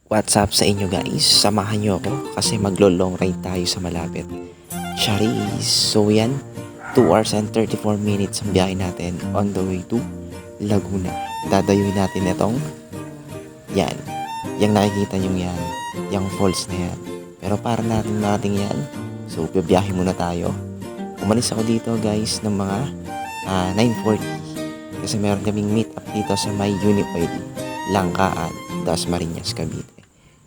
What's up sa inyo guys? Samahan nyo ako kasi maglo-long ride tayo sa malapit. Charis! So yan, 2 hours and 34 minutes ang biyahe natin on the way to Laguna. Dadayuin natin itong yan. Yung nakikita nyo yan. Yung falls na yan. Pero para natin yan, so bibiyahe muna tayo. Umalis ako dito guys ng mga 9:40 kasi meron kaming meet up dito sa may Unified Langkaan, Dasmariñas, Cavite.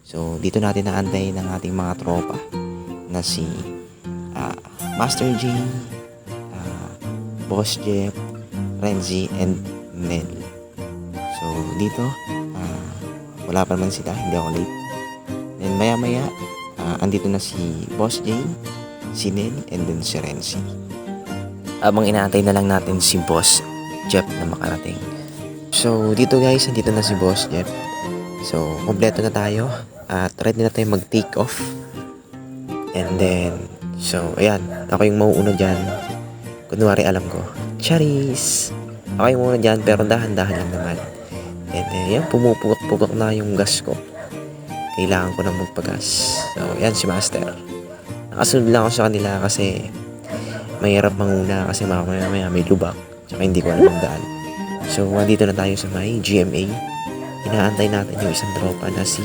So, dito natin naantay ng ating mga tropa na si Master J, Boss Jeff, Renzi, and Nel. So, dito, wala pa naman sila, hindi ako late. Then, maya-maya, andito na si Boss J, si Nel, and then si Renzi. Abang inaantay na lang natin si Boss Jeff na makarating. So, dito guys, andito na si Boss Jeff. So, kompleto na tayo. At ready na tayo mag-take off. And then, so, ayan. Ako yung mauuna dyan. Kunwari, alam ko. Charis! Ako yung mauuna dyan, pero dahan-dahan lang naman. And then, ayan, pumupugak-pugak na yung gas ko. Kailangan ko nang magpagas. So, ayan si Master. Nakasunod lang ako sa kanila kasi mahirap manguna kasi mamaya may lubak. Tsaka hindi ko alam ang daan. So, nandito na tayo sa may GMA. Inaantay natin yung isang tropa na si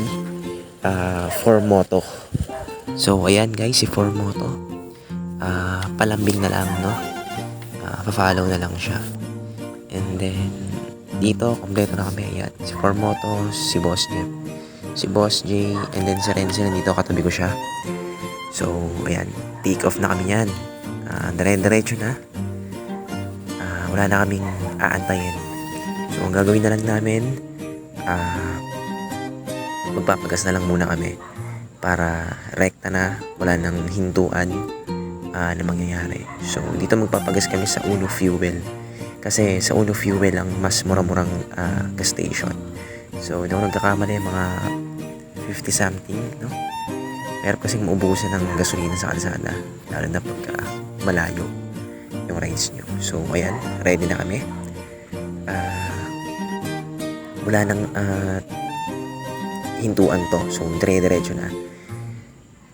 Formoto. So, ayan guys, si Formoto. Palambing na lang, no? Pa-follow na lang siya. And then, dito, kompleto na kami. Ayan, si Formoto, si Boss Jeff, si Boss J, and then si Renzi nandito, katabi ko siya. So, ayan, take off na kami yan. Dire-diretso na. Wala na kaming aantayin. So, ang gagawin na lang namin, magpapagas na lang muna kami para rekta na, wala nang hintuan na mangyayari. So, dito magpapagas kami sa Uno Fuel. Kasi sa Uno Fuel ang mas mura-murang gas station. So, hindi ako nagkakamali, mga 50 something, no? Pero kasing maubusan ng gasolina sa kalsada, lalo na pagka malayo yung rides nyo. So, ayan, ready na kami. Wala nang hintuan to. So, dire-diretso na.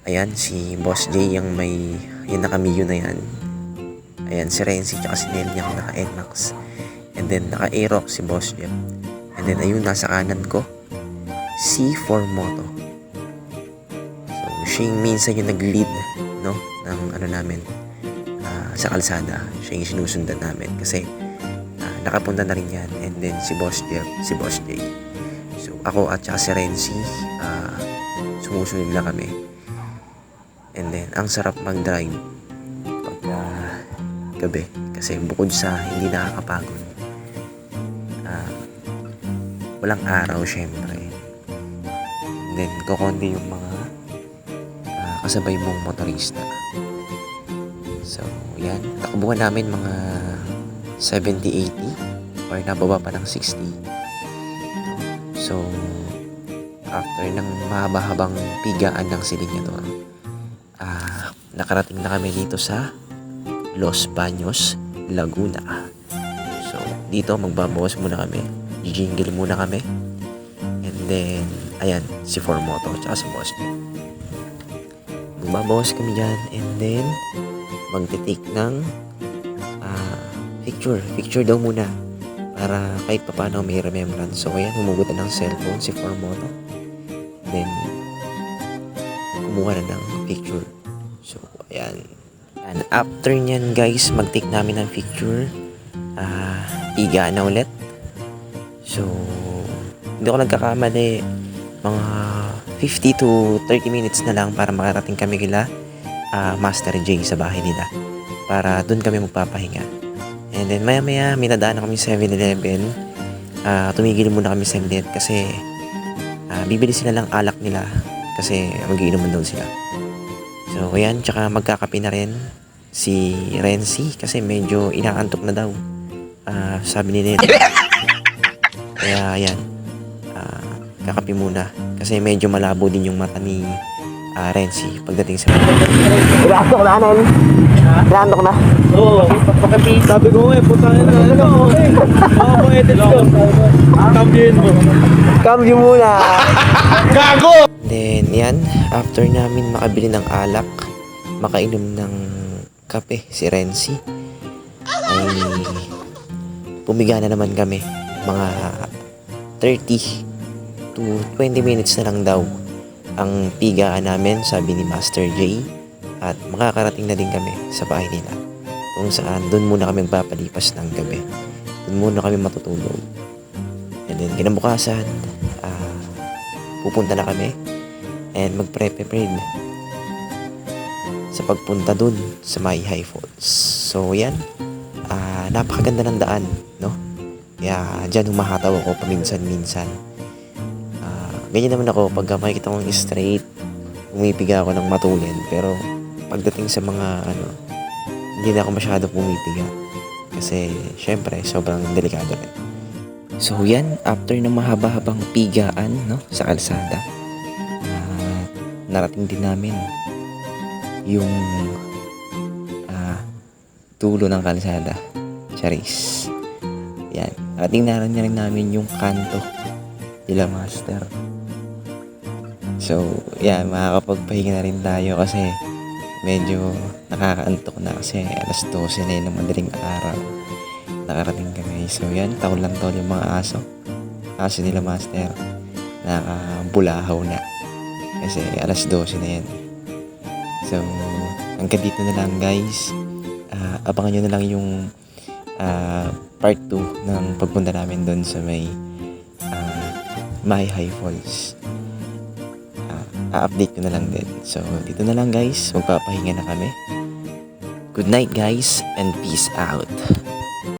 Ayan, si Boss J yung may, yung naka-Mio na yan. Ayan, si Renzi tsaka si Nel yung naka-NMAX. And then, naka-Aerox si Boss J. And then, ayun, nasa kanan ko, si Formoto. So, siya yung minsan yung nag-lead, no? Ng ano namin, sa kalsada. Siya yung sinusundan namin. Kasi, nakapunta na rin yan. And then, si Boss Jeff, si Boss J. So, ako at saka si Renzi, sumusunod lang kami. And then, ang sarap mag-drive pagka gabi. Kasi bukod sa hindi nakakapagod, walang araw, syempre. And then, kukunti yung mga kasabay mong motorista. So, yan. Takbuhan namin mga 70-80 or nababa pa ng 60. So, after ng mahaba-habang pigaan ng Silingator, nakarating na kami dito sa Los Baños, Laguna. So, dito magbabawas muna kami. Jingle muna kami. And then, ayan, si Formoto at si Boss. Magbabawas kami dyan. And then, magtitake ng picture daw muna para kahit paano may remembrance. So, ayan, humugot na ng cellphone si Formoto. Then, kumuha na ng picture. So, ayan. And after nyan, guys, mag-take namin ng picture. Iga na ulit. So, hindi ako nagkakamali. Mga 50 to 30 minutes na lang para makarating kami kila Master J sa bahay nila. Para dun kami magpapahinga. And then maya-maya, minadaan na kami 7-Eleven. Tumigil muna kami 7-Eleven kasi bibili sila lang alak nila kasi magiinuman daw sila. So, ayan, tsaka magkakape na rin si Renzi kasi medyo inaantok na daw. Sabi ni Ned. Kaya, ayan, kakape muna kasi medyo malabo din yung mata ni Renzi pagdating sa Inaantok na, Anel. Inaantok na. Oo. Sabi ko nga, puta na ano. Mga po edits ko. Kambihin mo. Cambio muna. Then yan, after namin makabili ng alak, makainom ng kape si Renzi, ay pumiga na naman kami. Mga 30 to 20 minutes na lang daw ang pigaan namin, sabi ni Master J. At makakarating na din kami sa bahay nila, kung saan doon muna kami magpapalipas ng gabi. Doon muna kami matutulog. And then kinabukasan, pupunta na kami and magpre-prepare sa pagpunta dun sa May High Falls. So yan, napakaganda ng daan, no? Kaya dyan humahataw ako paminsan-minsan. Ganyan naman ako pagka makikita kong straight, pumipiga ako ng matulin. Pero pagdating sa mga hindi na ako masyado pumipiga. Kasi syempre sobrang delikado rin. So yan, after ng mahaba-habang pigaan, no, sa kalsada, narating din namin yung tulo ng kalsada. Charis. Yan. Narating na rin namin yung kanto nila Master. So, yan, makakapagpahinga na rin tayo kasi medyo nakakaantok na kasi alas 12 na yun ng madaling araw. Nakarating kami. So, yan, taon lang taon yung mga aso. Aso nila Master. Nakabulahaw na. Kasi alas 12 na yan. So, hanggang dito na lang guys. Abangan nyo na lang yung part 2 ng pagpunta namin doon sa may High Falls. A-update ko na lang din. So, dito na lang guys. Magpapahinga na kami. Good night guys and peace out.